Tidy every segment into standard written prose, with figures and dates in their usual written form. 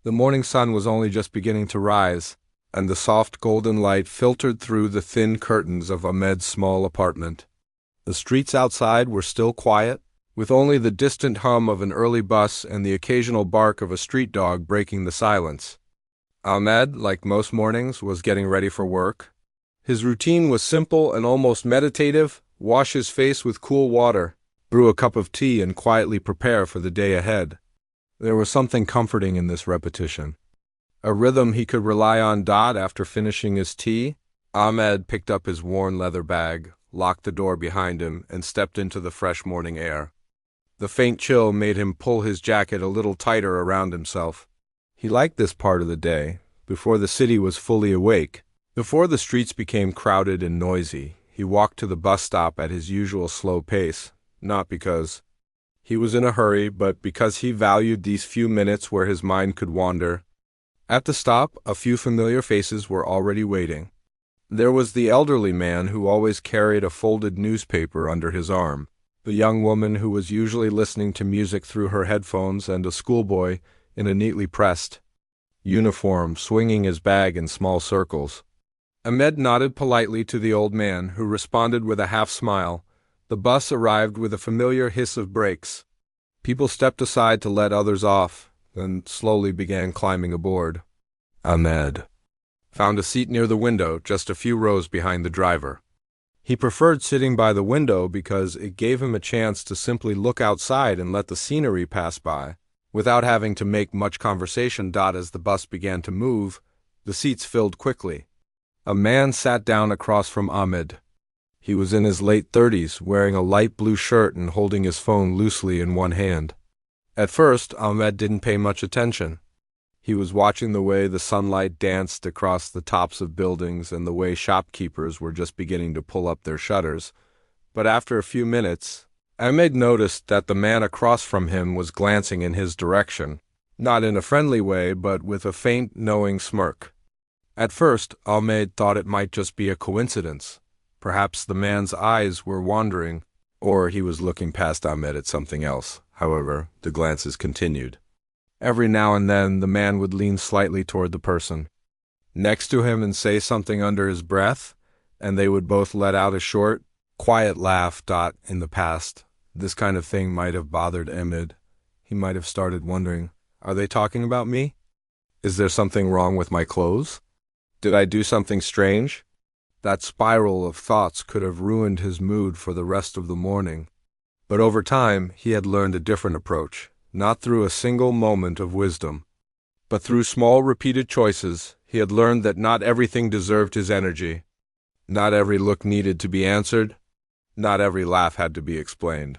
The morning sun was only just beginning to rise, and the soft golden light filtered through the thin curtains of Ahmed's small apartment. The streets outside were still quiet, with only the distant hum of an early bus and the occasional bark of a street dog breaking the silence. Ahmed, like most mornings, was getting ready for work. His routine was simple and almost meditative: wash his face with cool water, brew a cup of tea, and quietly prepare for the day ahead. There was something comforting in this repetition. A rhythm he could rely on. After finishing his tea, Ahmed picked up his worn leather bag, locked the door behind him, and stepped into the fresh morning air. The faint chill made him pull his jacket a little tighter around himself. He liked this part of the day, before the city was fully awake. Before the streets became crowded and noisy, he walked to the bus stop at his usual slow pace, not because he was in a hurry, but because he valued these few minutes where his mind could wander. At the stop, a few familiar faces were already waiting. There was the elderly man who always carried a folded newspaper under his arm, the young woman who was usually listening to music through her headphones, and a schoolboy in a neatly pressed uniform swinging his bag in small circles. Ahmed nodded politely to the old man, who responded with a half-smile. The bus arrived with a familiar hiss of brakes. People stepped aside to let others off, then slowly began climbing aboard. Ahmed found a seat near the window, just a few rows behind the driver. He preferred sitting by the window because it gave him a chance to simply look outside and let the scenery pass by, without having to make much conversation. As the bus began to move, the seats filled quickly. A man sat down across from Ahmed. He was in his late 30s, wearing a light blue shirt and holding his phone loosely in one hand. At first, Ahmed didn't pay much attention. He was watching the way the sunlight danced across the tops of buildings and the way shopkeepers were just beginning to pull up their shutters. But after a few minutes, Ahmed noticed that the man across from him was glancing in his direction, not in a friendly way, but with a faint, knowing smirk. At first, Ahmed thought it might just be a coincidence. Perhaps the man's eyes were wandering, or he was looking past Ahmed at something else. However, the glances continued. Every now and then, the man would lean slightly toward the person next to him and say something under his breath, and they would both let out a short, quiet laugh. In the past, this kind of thing might have bothered Ahmed. He might have started wondering, are they talking about me? Is there something wrong with my clothes? Did I do something strange? That spiral of thoughts could have ruined his mood for the rest of the morning. But over time, he had learned a different approach, not through a single moment of wisdom, but through small repeated choices. He had learned that not everything deserved his energy. Not every look needed to be answered. Not every laugh had to be explained.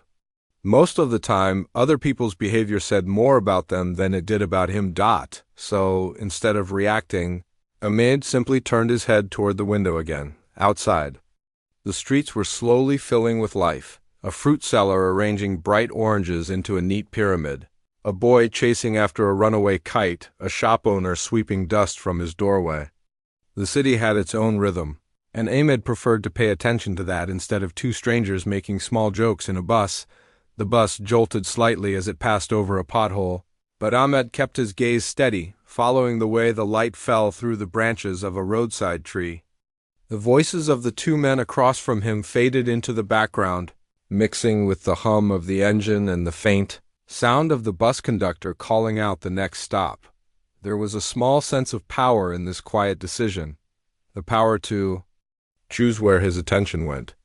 Most of the time, other people's behavior said more about them than it did about him. So, instead of reacting, Ahmed simply turned his head toward the window again. Outside, the streets were slowly filling with life. A fruit seller arranging bright oranges into a neat pyramid, a boy chasing after a runaway kite, a shop owner sweeping dust from his doorway. The city had its own rhythm, and Ahmed preferred to pay attention to that instead of two strangers making small jokes in a bus. The bus jolted slightly as it passed over a pothole, but Ahmed kept his gaze steady, following the way the light fell through the branches of a roadside tree. The voices of the two men across from him faded into the background, mixing with the hum of the engine and the faint sound of the bus conductor calling out the next stop. There was a small sense of power in this quiet decision, the power to choose where his attention went.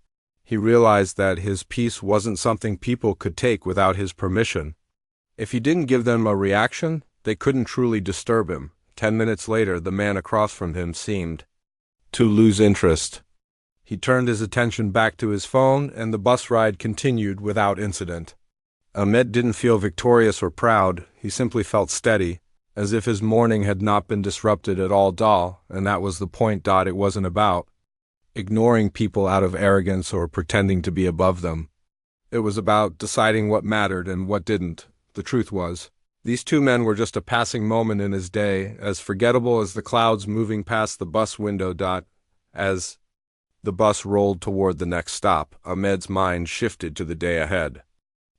He realized that his peace wasn't something people could take without his permission. If he didn't give them a reaction, they couldn't truly disturb him. 10 minutes later, the man across from him seemed to lose interest. He turned his attention back to his phone, and the bus ride continued without incident. Ahmed didn't feel victorious or proud. He simply felt steady, as if his morning had not been disrupted at all. And that was the point. It wasn't about ignoring people out of arrogance or pretending to be above them. It was about deciding what mattered and what didn't. The truth was, these two men were just a passing moment in his day, as forgettable as the clouds moving past the bus window. As the bus rolled toward the next stop, Ahmed's mind shifted to the day ahead.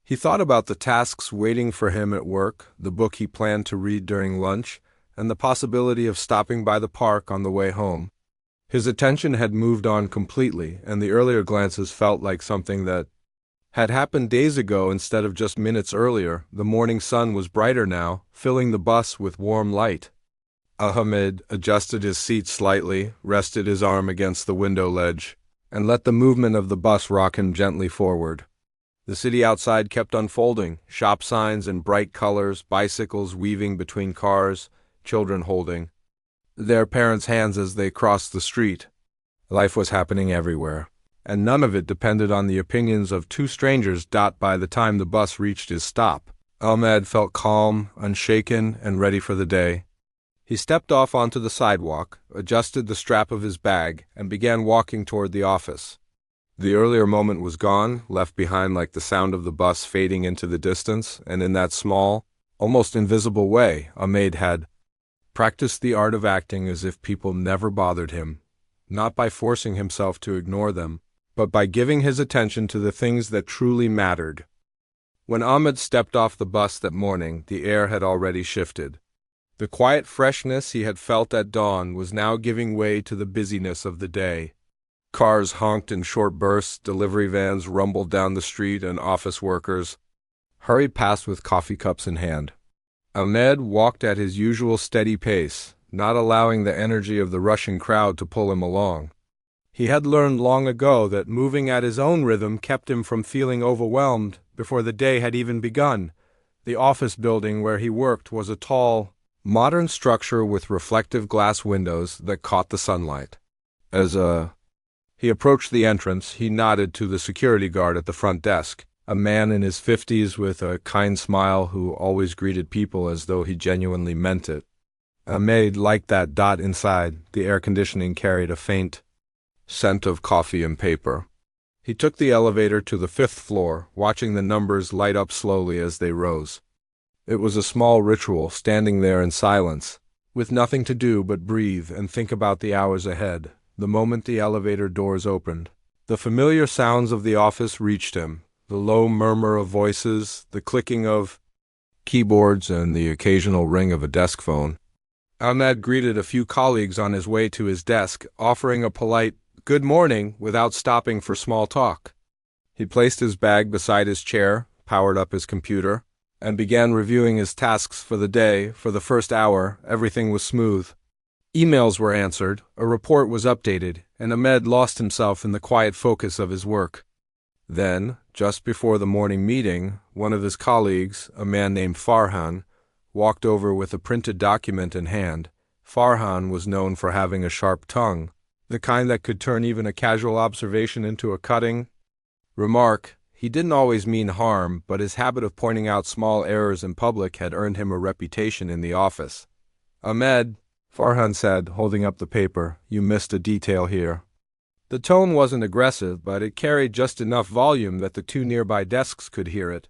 He thought about the tasks waiting for him at work, the book he planned to read during lunch, and the possibility of stopping by the park on the way home. His attention had moved on completely, and the earlier glances felt like something that had happened days ago instead of just minutes earlier. The morning sun was brighter now, filling the bus with warm light. Ahmed adjusted his seat slightly, rested his arm against the window ledge, and let the movement of the bus rock him gently forward. The city outside kept unfolding, shop signs in bright colors, bicycles weaving between cars, children holding their parents' hands as they crossed the street. Life was happening everywhere, and none of it depended on the opinions of two strangers. By the time the bus reached his stop, Ahmed felt calm, unshaken, and ready for the day. He stepped off onto the sidewalk, adjusted the strap of his bag, and began walking toward the office. The earlier moment was gone, left behind like the sound of the bus fading into the distance, and in that small, almost invisible way, Ahmed had practiced the art of acting as if people never bothered him, not by forcing himself to ignore them, but by giving his attention to the things that truly mattered. When Ahmed stepped off the bus that morning, the air had already shifted. The quiet freshness he had felt at dawn was now giving way to the busyness of the day. Cars honked in short bursts, delivery vans rumbled down the street, and office workers hurried past with coffee cups in hand. Ahmed walked at his usual steady pace, not allowing the energy of the rushing crowd to pull him along. He had learned long ago that moving at his own rhythm kept him from feeling overwhelmed before the day had even begun. The office building where he worked was a tall, modern structure with reflective glass windows that caught the sunlight. As he approached the entrance, he nodded to the security guard at the front desk, a man in his 50s with a kind smile who always greeted people as though he genuinely meant it. Ahmed liked that. Inside, the air conditioning carried a faint scent of coffee and paper. He took the elevator to the 5th floor, watching the numbers light up slowly as they rose. It was a small ritual, standing there in silence, with nothing to do but breathe and think about the hours ahead. The moment the elevator doors opened, the familiar sounds of the office reached him, the low murmur of voices, the clicking of keyboards, and the occasional ring of a desk phone. Ahmed greeted a few colleagues on his way to his desk, offering a polite "good morning" without stopping for small talk. He placed his bag beside his chair, powered up his computer, and began reviewing his tasks for the day. For the first hour, everything was smooth. Emails were answered, a report was updated, and Ahmed lost himself in the quiet focus of his work. Then, just before the morning meeting, one of his colleagues, a man named Farhan, walked over with a printed document in hand. Farhan was known for having a sharp tongue, the kind that could turn even a casual observation into a cutting remark. He didn't always mean harm, but his habit of pointing out small errors in public had earned him a reputation in the office. "Ahmed," Farhan said, holding up the paper, "you missed a detail here." The tone wasn't aggressive, but it carried just enough volume that the two nearby desks could hear it.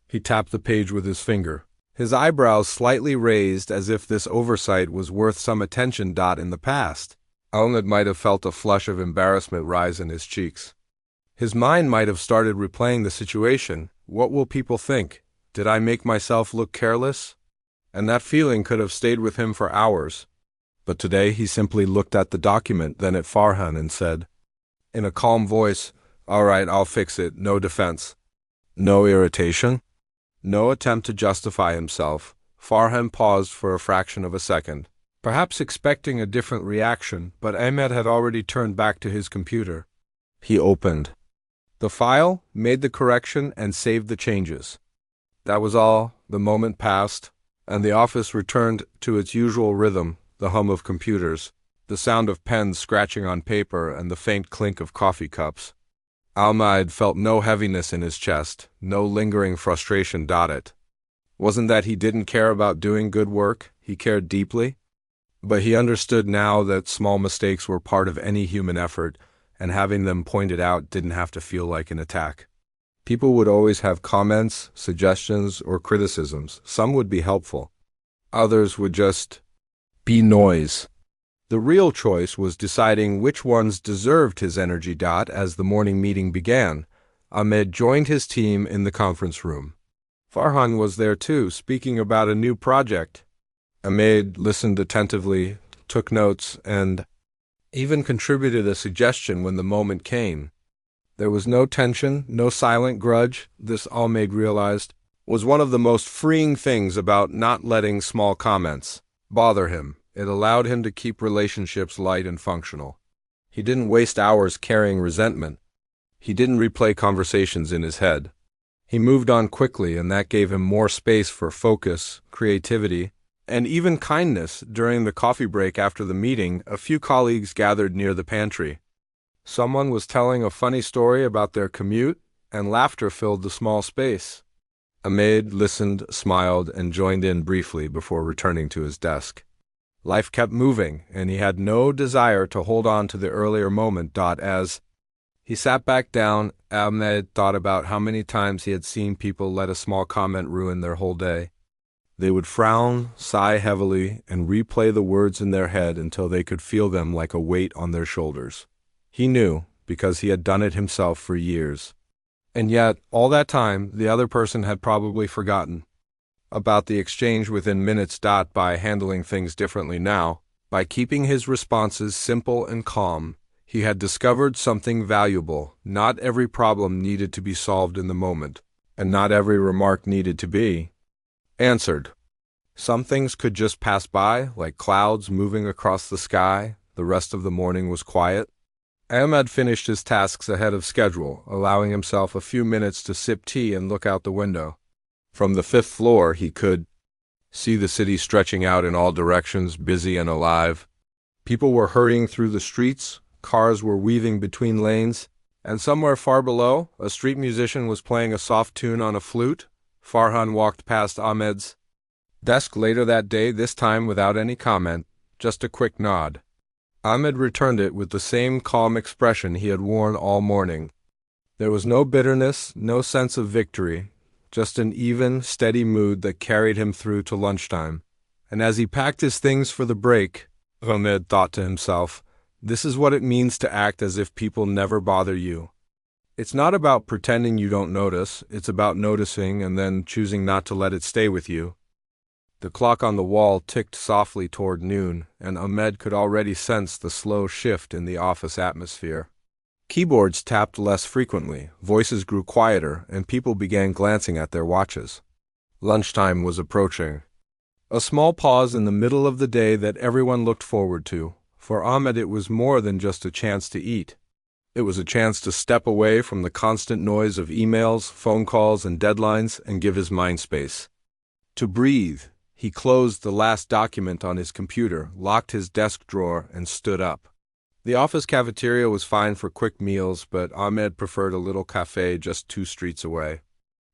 He tapped the page with his finger, his eyebrows slightly raised as if this oversight was worth some attention. In the past, Ahmed might have felt a flush of embarrassment rise in his cheeks. His mind might have started replaying the situation. What will people think? Did I make myself look careless? And that feeling could have stayed with him for hours. But today he simply looked at the document, then at Farhan, and said, in a calm voice, "All right, I'll fix it." No defense. No irritation. No attempt to justify himself. Farhan paused for a fraction of a second, perhaps expecting a different reaction, but Ahmed had already turned back to his computer. He opened the file, made the correction, and saved the changes. That was all. The moment passed, and the office returned to its usual rhythm, the hum of computers, the sound of pens scratching on paper, and the faint clink of coffee cups. Ahmed felt no heaviness in his chest, no lingering frustration. It wasn't that he didn't care about doing good work. He cared deeply. But he understood now that small mistakes were part of any human effort, and having them pointed out didn't have to feel like an attack. People would always have comments, suggestions, or criticisms. Some would be helpful. Others would just be noise. The real choice was deciding which ones deserved his energy. As the morning meeting began, Ahmed joined his team in the conference room. Farhan was there too, speaking about a new project. Ahmed listened attentively, took notes, and even contributed a suggestion when the moment came. There was no tension, no silent grudge. This, Ahmed realized, was one of the most freeing things about not letting small comments bother him. It allowed him to keep relationships light and functional. He didn't waste hours carrying resentment. He didn't replay conversations in his head. He moved on quickly, and that gave him more space for focus, creativity, and even kindness. During the coffee break after the meeting, a few colleagues gathered near the pantry. Someone was telling a funny story about their commute, and laughter filled the small space. Ahmed listened, smiled, and joined in briefly before returning to his desk. Life kept moving, and he had no desire to hold on to the earlier moment. As he sat back down, Ahmed thought about how many times he had seen people let a small comment ruin their whole day. They would frown, sigh heavily, and replay the words in their head until they could feel them like a weight on their shoulders. He knew, because he had done it himself for years. And yet, all that time, the other person had probably forgotten about the exchange within minutes. By handling things differently now, by keeping his responses simple and calm, he had discovered something valuable. Not every problem needed to be solved in the moment, and not every remark needed to be answered. Some things could just pass by, like clouds moving across the sky. The rest of the morning was quiet. Ahmed finished his tasks ahead of schedule, allowing himself a few minutes to sip tea and look out the window. From the 5th floor, he could see the city stretching out in all directions, busy and alive. People were hurrying through the streets, cars were weaving between lanes, and somewhere far below, a street musician was playing a soft tune on a flute. Farhan walked past Ahmed's desk later that day, this time without any comment, just a quick nod. Ahmed returned it with the same calm expression he had worn all morning. There was no bitterness, no sense of victory, just an even, steady mood that carried him through to lunchtime. And as he packed his things for the break, Ahmed thought to himself, this is what it means to act as if people never bother you. It's not about pretending you don't notice, it's about noticing and then choosing not to let it stay with you. The clock on the wall ticked softly toward noon, and Ahmed could already sense the slow shift in the office atmosphere. Keyboards tapped less frequently, voices grew quieter, and people began glancing at their watches. Lunchtime was approaching. A small pause in the middle of the day that everyone looked forward to. For Ahmed, it was more than just a chance to eat. It was a chance to step away from the constant noise of emails, phone calls, and deadlines and give his mind space. To breathe. He closed the last document on his computer, locked his desk drawer, and stood up. The office cafeteria was fine for quick meals, but Ahmed preferred a little cafe just 2 streets away.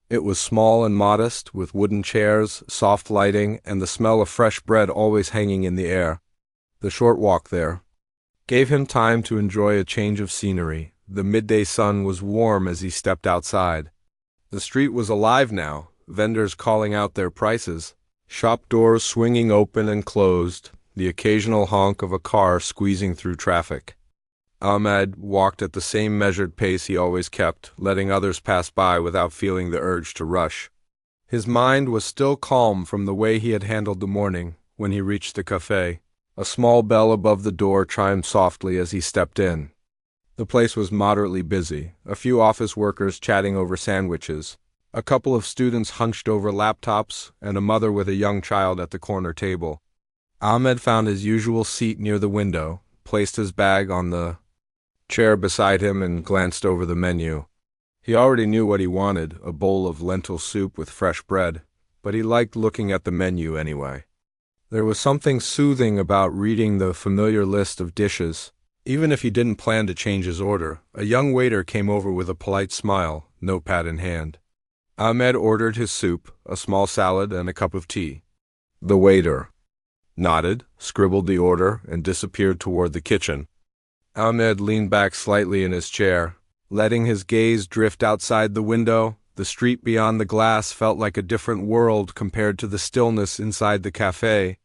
It was small and modest, with wooden chairs, soft lighting, and the smell of fresh bread always hanging in the air. The short walk there gave him time to enjoy a change of scenery. The midday sun was warm as he stepped outside. The street was alive now, vendors calling out their prices, shop doors swinging open and closed, the occasional honk of a car squeezing through traffic. Ahmed walked at the same measured pace he always kept, letting others pass by without feeling the urge to rush. His mind was still calm from the way he had handled the morning. When he reached the cafe, a small bell above the door chimed softly as he stepped in. The place was moderately busy, a few office workers chatting over sandwiches, a couple of students hunched over laptops, and a mother with a young child at the corner table. Ahmed found his usual seat near the window, placed his bag on the chair beside him, and glanced over the menu. He already knew what he wanted, a bowl of lentil soup with fresh bread, but he liked looking at the menu anyway. There was something soothing about reading the familiar list of dishes. Even if he didn't plan to change his order, a young waiter came over with a polite smile, notepad in hand. Ahmed ordered his soup, a small salad, and a cup of tea. The waiter nodded, scribbled the order, and disappeared toward the kitchen. Ahmed leaned back slightly in his chair, letting his gaze drift outside the window. The street beyond the glass felt like a different world compared to the stillness inside the cafe.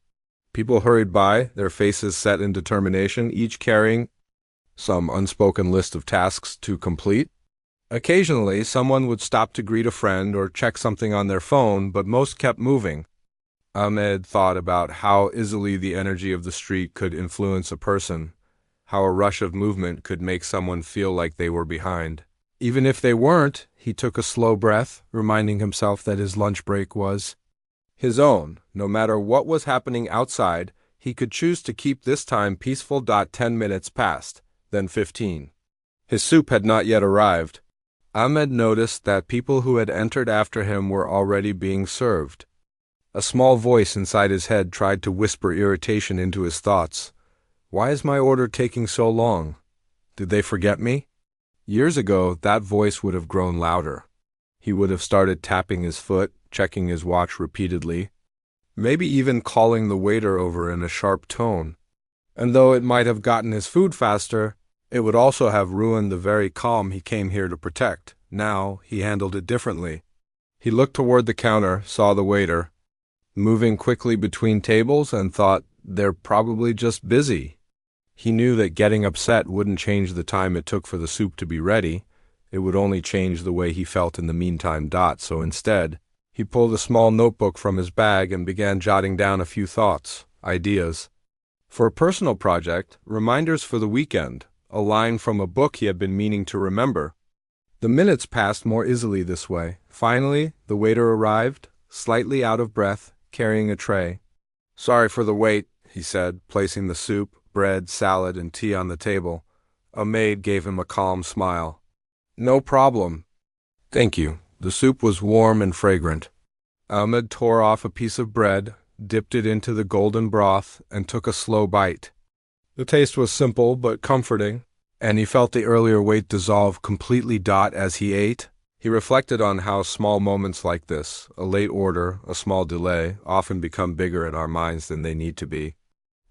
People hurried by, their faces set in determination, each carrying some unspoken list of tasks to complete. Occasionally, someone would stop to greet a friend or check something on their phone, but most kept moving. Ahmed thought about how easily the energy of the street could influence a person, how a rush of movement could make someone feel like they were behind. Even if they weren't, he took a slow breath, reminding himself that his lunch break was his own. No matter what was happening outside, he could choose to keep this time peaceful. 10 minutes passed, then 15. His soup had not yet arrived. Ahmed noticed that people who had entered after him were already being served. A small voice inside his head tried to whisper irritation into his thoughts. Why is my order taking so long? Did they forget me? Years ago, that voice would have grown louder. He would have started tapping his foot, checking his watch repeatedly, maybe even calling the waiter over in a sharp tone. And though it might have gotten his food faster, it would also have ruined the very calm he came here to protect. Now, he handled it differently. He looked toward the counter, saw the waiter moving quickly between tables, and thought, they're probably just busy. He knew that getting upset wouldn't change the time it took for the soup to be ready. It would only change the way he felt in the meantime. So instead, he pulled a small notebook from his bag and began jotting down a few thoughts, ideas. For a personal project, reminders for the weekend, a line from a book he had been meaning to remember. The minutes passed more easily this way. Finally, the waiter arrived, slightly out of breath, carrying a tray. Sorry for the wait, he said, placing the soup, bread, salad, and tea on the table. A maid gave him a calm smile. No problem. Thank you. The soup was warm and fragrant. Ahmed tore off a piece of bread, dipped it into the golden broth, and took a slow bite. The taste was simple but comforting, and he felt the earlier weight dissolve completely. As he ate, he reflected on how small moments like this, a late order, a small delay, often become bigger in our minds than they need to be.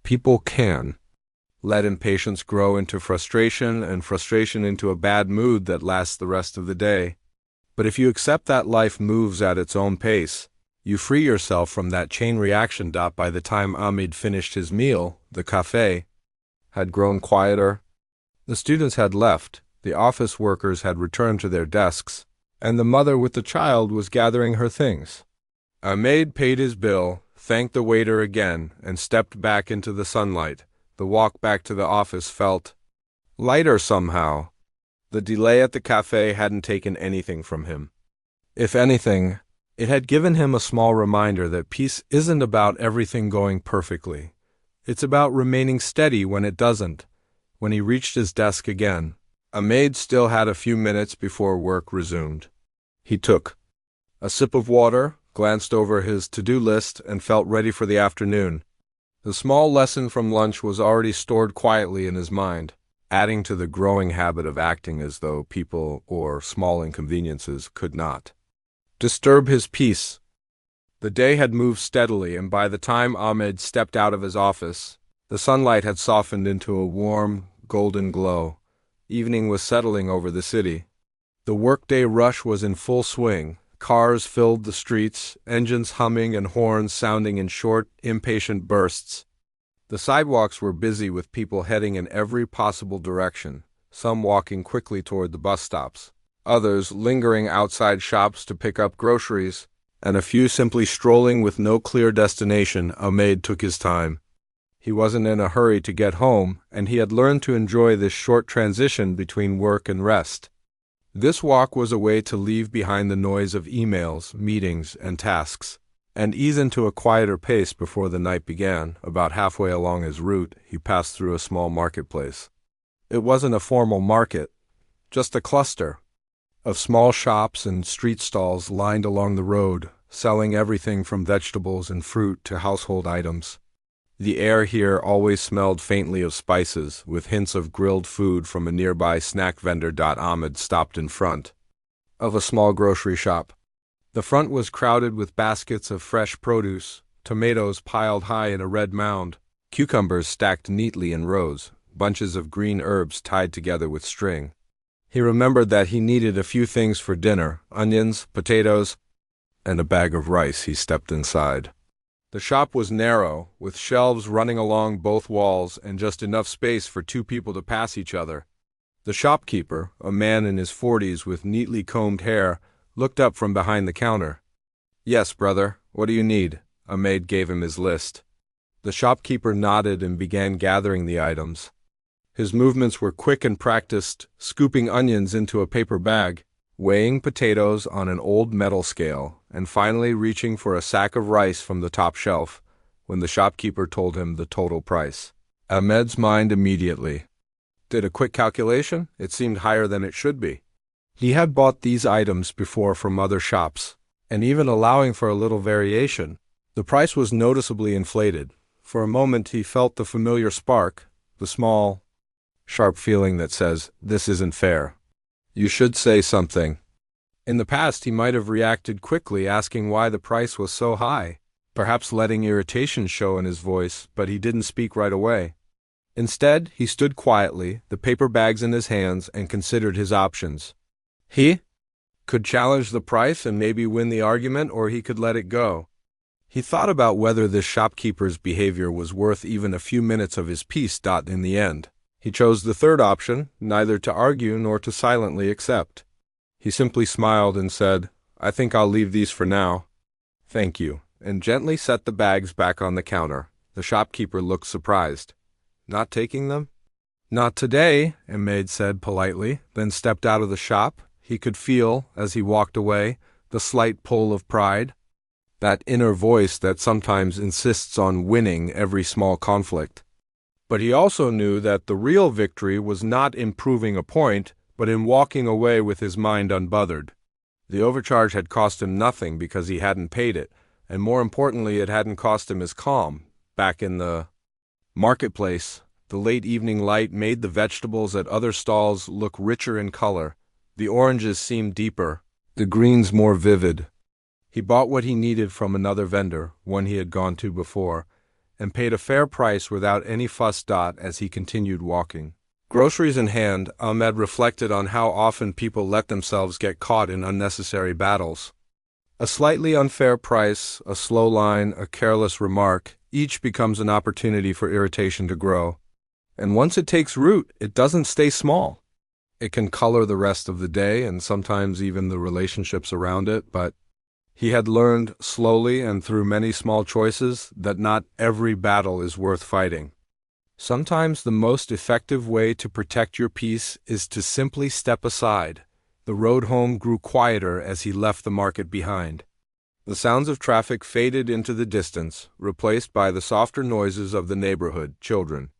People can let impatience grow into frustration, and frustration into a bad mood that lasts the rest of the day. But if you accept that life moves at its own pace, you free yourself from that chain reaction. By the time Ahmed finished his meal, the cafe had grown quieter. The students had left, the office workers had returned to their desks, and the mother with the child was gathering her things. Ahmed paid his bill, thanked the waiter again, and stepped back into the sunlight. The walk back to the office felt lighter somehow. The delay at the cafe hadn't taken anything from him. If anything, it had given him a small reminder that peace isn't about everything going perfectly. It's about remaining steady when it doesn't. When he reached his desk again, Ahmed still had a few minutes before work resumed. He took a sip of water, glanced over his to-do list, and felt ready for the afternoon. The small lesson from lunch was already stored quietly in his mind, adding to the growing habit of acting as though people or small inconveniences could not disturb his peace. The day had moved steadily, and by the time Ahmed stepped out of his office, the sunlight had softened into a warm, golden glow. Evening was settling over the city. The workday rush was in full swing. Cars filled the streets, engines humming and horns sounding in short, impatient bursts. The sidewalks were busy with people heading in every possible direction, some walking quickly toward the bus stops, others lingering outside shops to pick up groceries, and a few simply strolling with no clear destination. Ahmed took his time. He wasn't in a hurry to get home, and he had learned to enjoy this short transition between work and rest. This walk was a way to leave behind the noise of emails, meetings, and tasks, and ease into a quieter pace before the night began. About halfway along his route, he passed through a small marketplace. It wasn't a formal market, just a cluster of small shops and street stalls lined along the road, selling everything from vegetables and fruit to household items. The air here always smelled faintly of spices, with hints of grilled food from a nearby snack vendor. Ahmed stopped in front of a small grocery shop. The front was crowded with baskets of fresh produce, tomatoes piled high in a red mound, cucumbers stacked neatly in rows, bunches of green herbs tied together with string. He remembered that he needed a few things for dinner: onions, potatoes, and a bag of rice. He stepped inside. The shop was narrow, with shelves running along both walls and just enough space for two people to pass each other. The shopkeeper, a man in his 40s with neatly combed hair, looked up from behind the counter. "Yes, brother, what do you need?" Ahmed gave him his list. The shopkeeper nodded and began gathering the items. His movements were quick and practiced, scooping onions into a paper bag, weighing potatoes on an old metal scale, and finally reaching for a sack of rice from the top shelf when the shopkeeper told him the total price. Ahmed's mind immediately did a quick calculation. It seemed higher than it should be. He had bought these items before from other shops, and even allowing for a little variation, the price was noticeably inflated. For a moment he felt the familiar spark, the small, sharp feeling that says, "This isn't fair. You should say something." In the past he might have reacted quickly, asking why the price was so high, perhaps letting irritation show in his voice, but he didn't speak right away. Instead, he stood quietly, the paper bags in his hands, and considered his options. He could challenge the price and maybe win the argument, or he could let it go. He thought about whether this shopkeeper's behavior was worth even a few minutes of his peace. In the end, he chose the third option, neither to argue nor to silently accept. He simply smiled and said, "I think I'll leave these for now." "Thank you," and gently set the bags back on the counter. The shopkeeper looked surprised. "Not taking them?" "Not today," Ahmed said politely, then stepped out of the shop. He could feel, as he walked away, the slight pull of pride, that inner voice that sometimes insists on winning every small conflict. But he also knew that the real victory was not in proving a point, but in walking away with his mind unbothered. The overcharge had cost him nothing because he hadn't paid it, and more importantly, it hadn't cost him his calm. Back in the marketplace, the late evening light made the vegetables at other stalls look richer in color. The oranges seemed deeper, the greens more vivid. He bought what he needed from another vendor, one he had gone to before, and paid a fair price without any fuss. As he continued walking, groceries in hand, Ahmed reflected on how often people let themselves get caught in unnecessary battles. A slightly unfair price, a slow line, a careless remark, each becomes an opportunity for irritation to grow. And once it takes root, it doesn't stay small. It can color the rest of the day and sometimes even the relationships around it, but he had learned slowly and through many small choices that not every battle is worth fighting. Sometimes the most effective way to protect your peace is to simply step aside. The road home grew quieter as he left the market behind. The sounds of traffic faded into the distance, replaced by the softer noises of the neighborhood, children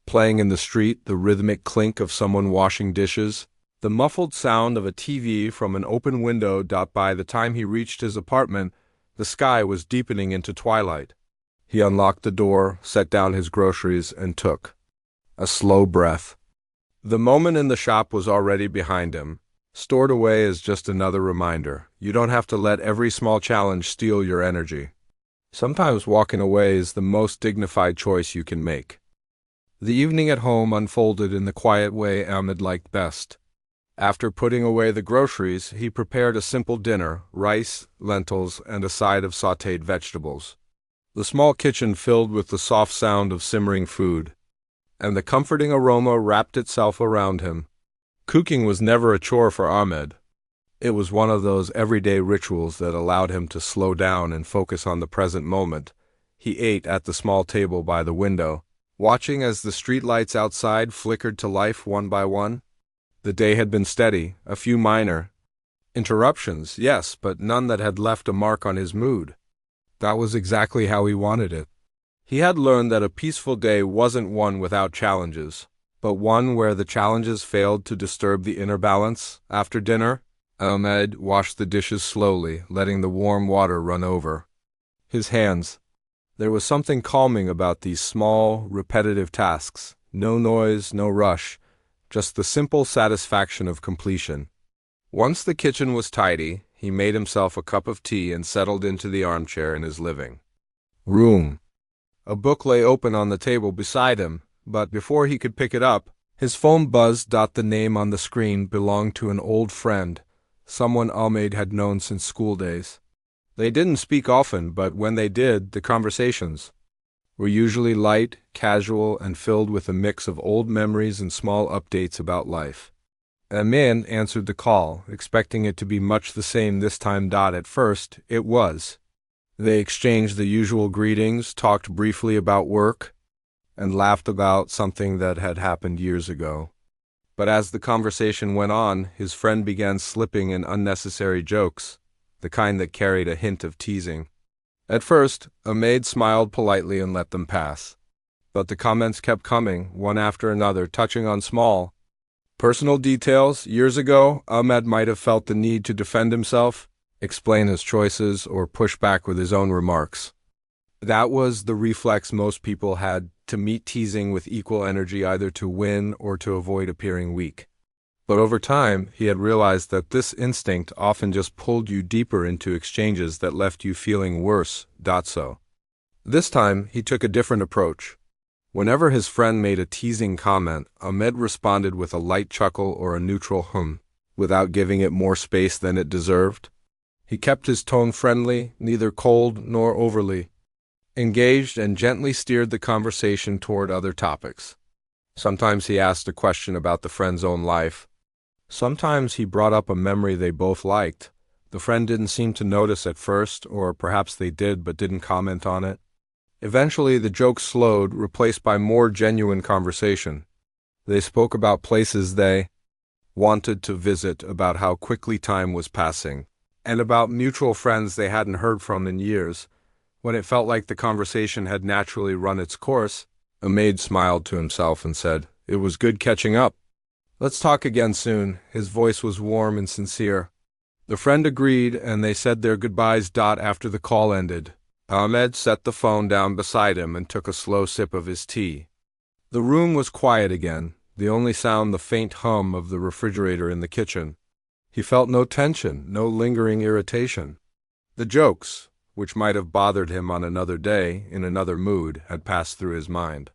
playing in the street, the rhythmic clink of someone washing dishes, the muffled sound of a TV from an open window. By the time he reached his apartment, the sky was deepening into twilight. He unlocked the door, set down his groceries, and took a slow breath. The moment in the shop was already behind him, stored away as just another reminder. You don't have to let every small challenge steal your energy. Sometimes walking away is the most dignified choice you can make. The evening at home unfolded in the quiet way Ahmed liked best. After putting away the groceries, he prepared a simple dinner: rice, lentils, and a side of sautéed vegetables. The small kitchen filled with the soft sound of simmering food, and the comforting aroma wrapped itself around him. Cooking was never a chore for Ahmed. It was one of those everyday rituals that allowed him to slow down and focus on the present moment. He ate at the small table by the window, watching as the streetlights outside flickered to life one by one. The day had been steady, a few minor interruptions, yes, but none that had left a mark on his mood. That was exactly how he wanted it. He had learned that a peaceful day wasn't one without challenges, but one where the challenges failed to disturb the inner balance. After dinner, Ahmed washed the dishes slowly, letting the warm water run over his hands. There was something calming about these small, repetitive tasks. No noise, no rush, just the simple satisfaction of completion. Once the kitchen was tidy, he made himself a cup of tea and settled into the armchair in his living room. A book lay open on the table beside him, but before he could pick it up, his phone buzzed. The name on the screen belonged to an old friend, someone Ahmed had known since school days. They didn't speak often, but when they did, the conversations were usually light, casual, and filled with a mix of old memories and small updates about life. Ahmed answered the call, expecting it to be much the same this time. At first, it was. They exchanged the usual greetings, talked briefly about work, and laughed about something that had happened years ago. But as the conversation went on, his friend began slipping in unnecessary jokes, the kind that carried a hint of teasing. At first, Ahmed smiled politely and let them pass. But the comments kept coming, one after another, touching on small, personal details. Years ago, Ahmed might have felt the need to defend himself, explain his choices, or push back with his own remarks. That was the reflex most people had, to meet teasing with equal energy, either to win or to avoid appearing weak. But over time, he had realized that this instinct often just pulled you deeper into exchanges that left you feeling worse. So, this time, he took a different approach. Whenever his friend made a teasing comment, Ahmed responded with a light chuckle or a neutral without giving it more space than it deserved. He kept his tone friendly, neither cold nor overly engaged, and gently steered the conversation toward other topics. Sometimes he asked a question about the friend's own life. Sometimes he brought up a memory they both liked. The friend didn't seem to notice at first, or perhaps they did but didn't comment on it. Eventually, the jokes slowed, replaced by more genuine conversation. They spoke about places they wanted to visit, about how quickly time was passing, and about mutual friends they hadn't heard from in years. When it felt like the conversation had naturally run its course, Ahmed smiled to himself and said, "It was good catching up. Let's talk again soon." His voice was warm and sincere. The friend agreed, and they said their goodbyes. After the call ended, Ahmed set the phone down beside him and took a slow sip of his tea. The room was quiet again, the only sound the faint hum of the refrigerator in the kitchen. He felt no tension, no lingering irritation. The jokes, which might have bothered him on another day, in another mood, had passed through his mind.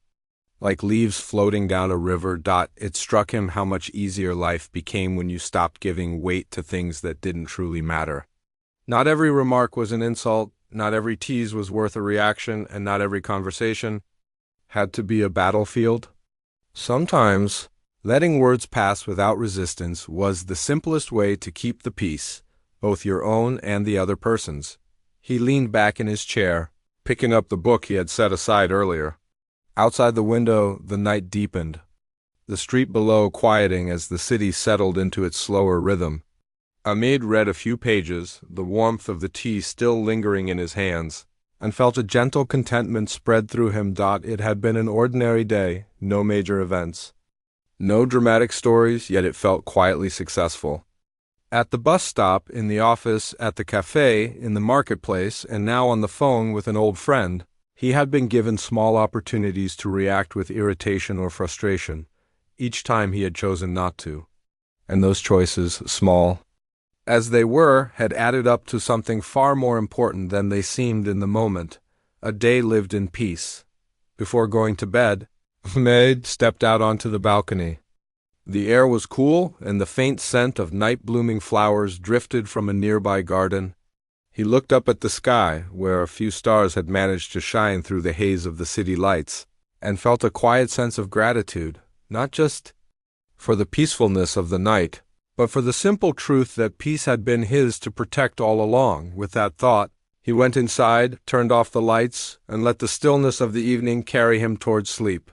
Like leaves floating down a river. It struck him how much easier life became when you stopped giving weight to things that didn't truly matter. Not every remark was an insult, not every tease was worth a reaction, and not every conversation had to be a battlefield. Sometimes, letting words pass without resistance was the simplest way to keep the peace, both your own and the other person's. He leaned back in his chair, picking up the book he had set aside earlier. Outside the window, the night deepened, the street below quieting as the city settled into its slower rhythm. Ahmed read a few pages, the warmth of the tea still lingering in his hands, and felt a gentle contentment spread through him. It had been an ordinary day, no major events, no dramatic stories, yet it felt quietly successful. At the bus stop, in the office, at the cafe, in the marketplace, and now on the phone with an old friend, he had been given small opportunities to react with irritation or frustration. Each time he had chosen not to. And those choices, small as they were, had added up to something far more important than they seemed in the moment. A day lived in peace. Before going to bed, Ahmed stepped out onto the balcony. The air was cool, and the faint scent of night-blooming flowers drifted from a nearby garden. He looked up at the sky, where a few stars had managed to shine through the haze of the city lights, and felt a quiet sense of gratitude, not just for the peacefulness of the night, but for the simple truth that peace had been his to protect all along. With that thought, he went inside, turned off the lights, and let the stillness of the evening carry him towards sleep.